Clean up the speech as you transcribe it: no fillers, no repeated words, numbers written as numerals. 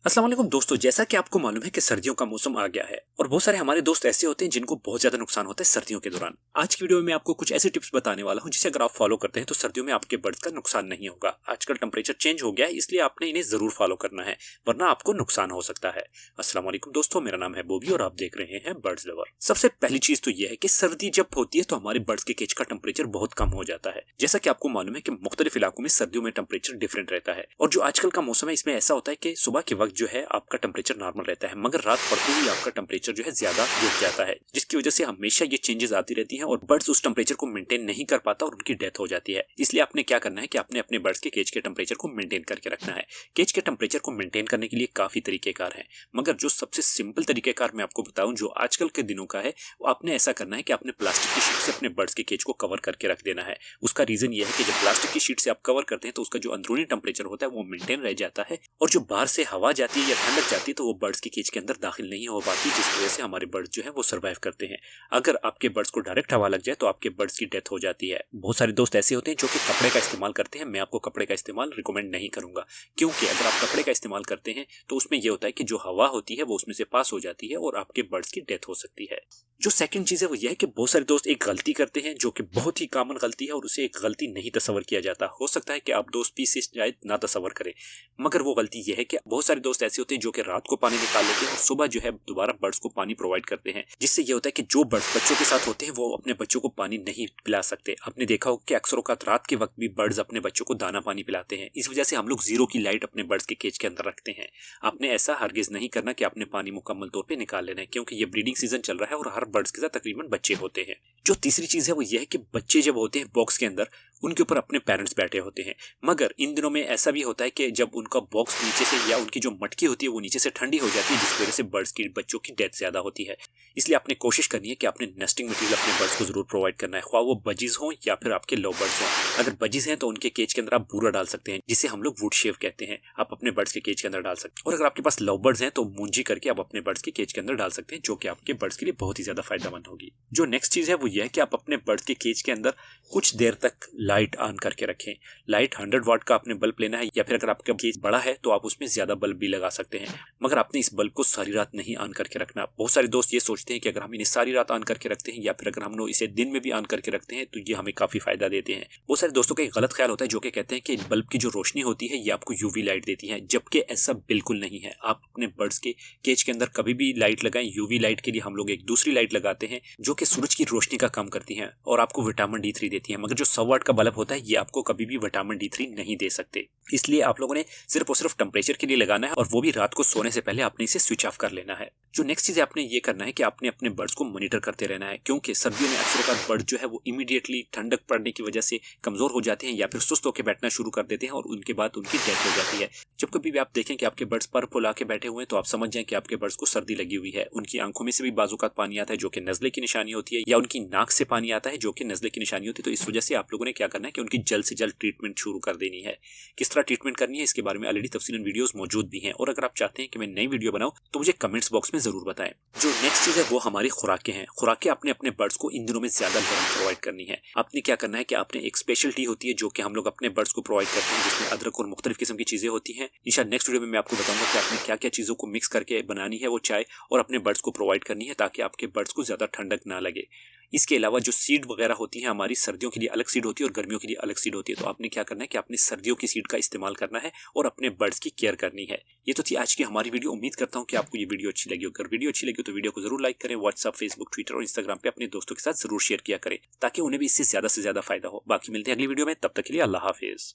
अस्सलाम वालेकुम दोस्तों, जैसा कि आपको मालूम है कि सर्दियों का मौसम आ गया है और बहुत सारे हमारे दोस्त ऐसे होते हैं जिनको बहुत ज्यादा नुकसान होता है सर्दियों के दौरान। आज की वीडियो में मैं आपको कुछ ऐसी टिप्स बताने वाला हूं जिसे अगर आप फॉलो करते हैं तो सर्दियों में आपके बर्ड्स का नुकसान नहीं होगा। आजकल टेम्परेचर चेंज हो गया है, इसलिए आपने इन्हें जरूर फॉलो करना है, वरना आपको नुकसान हो सकता है। अस्सलाम वालेकुम दोस्तों, मेरा नाम है बोबी और आप देख रहे हैं बर्ड्स लवर। सबसे पहली चीज तो यह है कि सर्दी जब होती है तो हमारे बर्ड्स के केज का टेम्परेचर बहुत कम हो जाता है। जैसा कि आपको मालूम है कि मुख्तलिफ इलाकों में सर्दियों में टेम्परेचर डिफरेंट रहता है और जो आजकल का मौसम है इसमें ऐसा होता है कि सुबह के वक्त जो है आपका टेम्परेचर नॉर्मल रहता है, मगर रात पड़ते ही आपका टेम्परेचर जो है ज्यादा गिर जाता है, जिसकी वजह से हमेशा ये चेंजेस आती रहती हैं और बर्ड्स उस टेम्परेचर को मेंटेन नहीं कर पाता और उनकी डेथ हो जाती है। इसलिए आपने क्या करना है कि आपने अपने बर्ड्स के केज के टेम्परेचर को मेंटेन करके रखना है। केज के टेम्परेचर को मेंटेन करने के लिए काफी तरीकेकार हैं, मगर जो सबसे सिंपल तरीकेकार मैं आपको बताऊं जो आजकल के दिनों का है, वो आपने ऐसा करना है कि आपने प्लास्टिक की शीट से अपने बर्ड्स के केज को कवर करके रख देना है। उसका रीजन ये है कि जब प्लास्टिक की शीट से आप कवर करते हैं तो उसका जो अंदरूनी टेम्परेचर होता है वो मेंटेन रह जाता है और जो बाहर से हवा जाती है या ठंडक जाती है तो वो बर्ड्स के केज के अंदर दाखिल नहीं हो पाती, जिसकी वजह से हमारे बर्ड्स जो है वो सर्वाइव करते हैं। अगर आपके बर्ड्स को डायरेक्ट हवा लग जाए तो आपके बर्ड्स की डेथ हो जाती है। बहुत सारे दोस्त ऐसे होते हैं जो कि कपड़े का इस्तेमाल करते हैं। मैं आपको कपड़े का इस्तेमाल रिकमेंड नहीं करूंगा, क्योंकि अगर आप कपड़े का इस्तेमाल करते हैं तो उसमें यह होता है कि जो हवा होती है वो उसमें से पास हो जाती है और आपके बर्ड्स की डेथ हो सकती है। जो सेकंड चीज है वो यह है कि बहुत सारे दोस्त एक गलती करते हैं जो कि बहुत ही कॉमन गलती है और उसे एक गलती नहीं तस्वर किया जाता। हो सकता है कि आप दोस्त भी इसे शायद ना तस्वर करें, मगर वो गलती यह है कि बहुत सारे दोस्त ऐसे होते हैं जो कि रात को पानी निकाल लेते हैं और सुबह जो है दोबारा बर्ड्स को पानी प्रोवाइड करते हैं, जिससे ये होता है कि जो बर्ड्स बच्चों के साथ होते हैं वो अपने बच्चों को पानी नहीं पिला सकते। आपने देखा हो कि अक्सर औक़ात रात के वक्त भी बर्ड्स अपने बच्चों को दाना पानी पिलाते हैं। इस वजह से हम लोग जीरो की लाइट अपने बर्ड्स के केज के अंदर रखते हैं। आपने ऐसा हरगिज नहीं करना कि आपने पानी मुकम्मल तौर पर निकाल लेना है, क्योंकि ये ब्रीडिंग सीजन चल रहा है और हर बर्ड्स के साथ तकरीबन बच्चे होते हैं। जो तीसरी चीज है वो यह है कि बच्चे जब होते हैं बॉक्स के अंदर उनके ऊपर अपने पेरेंट्स बैठे होते हैं, मगर इन दिनों में ऐसा भी होता है कि जब उनका बॉक्स नीचे से या उनकी जो मटकी होती है वो नीचे से ठंडी हो जाती है, जिसकी वजह से बर्ड्स की बच्चों की डेथ ज्यादा होती है। इसलिए आपने कोशिश करनी है कि आपने नेस्टिंग मटेरियल अपने बर्ड्स को जरूर प्रोवाइड करना है, ख्वाह वो बजीज हों या फिर आपके लव बर्ड्स हों। अगर बजीज हैं तो उनके केज के अंदर आप बूरा डाल सकते हैं, जिसे हम लोग वुड शेव कहते हैं, आप अपने बर्ड्स के केज के अंदर डाल सकते हैं। और अगर आपके पास लव बर्ड्स हैं तो मूंजी करके आप अपने बर्ड्स के केज के अंदर डाल सकते हैं, जो कि आपके बर्ड्स के लिए बहुत ही ज्यादा फायदेमंद होगी। जो नेक्स्ट चीज है वो यह है कि आप अपने बर्ड्स के केज के अंदर कुछ देर तक लाइट ऑन करके रखें। लाइट 100 वाट का आपने बल्ब लेना है, या फिर अगर आपका केज बड़ा है तो आप उसमें ज्यादा बल्ब भी लगा सकते हैं, मगर आपने इस बल्ब को सारी रात नहीं ऑन करके रखना। बहुत सारे दोस्त ये सोचते हैं कि अगर हम इन्हें सारी रात ऑन करके रखते हैं या फिर अगर हम लोग इसे दिन में भी ऑन करके रखते हैं तो ये हमें काफी फायदा देते हैं। बहुत सारे दोस्तों का एक गलत ख्याल होता है जो कि कहते हैं कि बल्ब की जो रोशनी होती है ये आपको यूवी लाइट देती है, जबकि ऐसा बिल्कुल नहीं है। आप अपने बर्ड्स के केज के अंदर कभी भी लाइट लगाएं। यूवी लाइट के लिए हम लोग एक दूसरी लाइट लगाते हैं जो कि सूरज की रोशनी का काम करती है और आपको विटामिन D3 देती है, मगर जो 100 वाट का बल्ब होता है ये आपको कभी भी विटामिन D3 नहीं दे सकते। इसलिए आप लोगों ने सिर्फ और सिर्फ टेम्परेचर के लिए लगाना है और वो भी रात को सोने से पहले आपने इसे स्विच ऑफ कर लेना है। जो नेक्स्ट चीज आपने ये करना है कि आपने अपने बर्ड्स को मॉनिटर करते रहना है, क्योंकि सर्दियों में अक्सर का बर्ड जो है वो इमीडिएटली ठंडक पड़ने की वजह से कमजोर हो जाते हैं या फिर सुस्त होकर बैठना शुरू कर देते हैं और उनके बाद उनकी डेथ हो जाती है। जब कभी भी आप देखें कि आपके बर्ड्स पर फुला के बैठे हुए हैं तो आप समझ जाएं कि आपके बर्ड्स को सर्दी लगी हुई है। उनकी आंखों में से भी बाजुकात पानी आता है जो कि नजले की निशानी होती है, या उनकी नाक से पानी आता है जो कि नजले की निशानी होती है। तो इस वजह से आप लोगों ने क्या करना है कि उनकी जल्द से जल्द ट्रीटमेंट शुरू कर देनी है। किस तरह ट्रीटमेंट करनी है इसके बारे में ऑलरेडी तफसीलन वीडियोस मौजूद भी हैं, और अगर आप चाहते हैं कि मैं नई वीडियो बनाऊं तो मुझे कमेंट्स बॉक्स में जरूर बताएं। जो नेक्स्ट चीज है वो हमारी खुराकें हैं। खुराकें आपने अपने बर्ड्स को इन दिनों में ज्यादा गर्म प्रोवाइड करनी है। आपने क्या करना है कि आपने एक स्पेशल टी होती है जो कि हम लोग अपने बर्ड्स को प्रोवाइड करते हैं, जिसमें अदरक और मुख्तलिफ किस्म की चीजें होती हैं। इंशाल्लाह नेक्स्ट वीडियो में मैं आपको बताऊंगा कि आपने क्या क्या चीजों को मिक्स करके बनानी है वो चाय और अपने बर्ड्स को प्रोवाइड करनी है, ताकि आपके बर्ड्स को ज्यादा ठंडक ना लगे। इसके अलावा जो सीड वगैरह होती है हमारी, सर्दियों के लिए अलग सीड होती है और गर्मियों के लिए अलग सीड होती है। तो आपने क्या करना है कि आपने सर्दियों की सीड का इस्तेमाल करना है और अपने बर्ड्स की केयर करनी है। ये तो थी आज की हमारी वीडियो। उम्मीद करता हूँ कि आपको ये वीडियो अच्छी लगी। अगर वीडियो अच्छी लगी तो वीडियो को जरूर लाइक करें। व्हाट्सएप, फेसबुक, ट्विटर और इंस्टाग्राम पे अपने दोस्तों के साथ जरूर शेयर किया करें, ताकि उन्हें भी इससे ज्यादा फायदा हो। बाकी मिलते हैं अगली वीडियो में, तब तक के लिए अल्लाह हाफिज।